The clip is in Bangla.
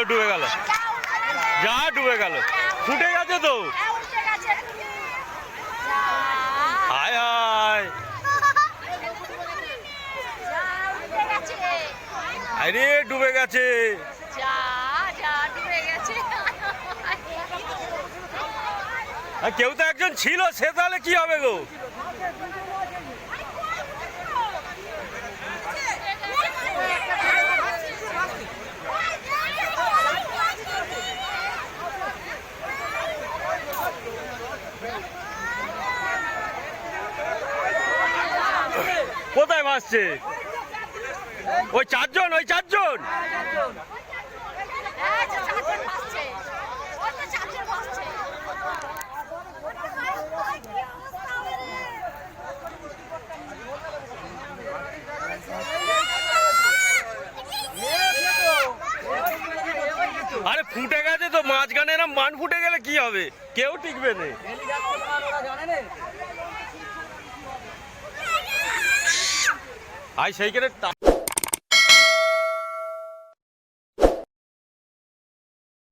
ডুবে গেল, যা ডুবে গেল, ফুটে গেছে তো। হায় হায়, আরে ডুবে গেছে, কেউ তো একজন ছিল, সে তাহলে কি হবে গো? কোথায় ভাসছে? ওই চারজন, ওই চারজন। আরে ফুটে গেছে তো, মাঝখানে এরম মান ফুটে গেলে কি হবে? কেউ টিকবে না। আই সেইখানে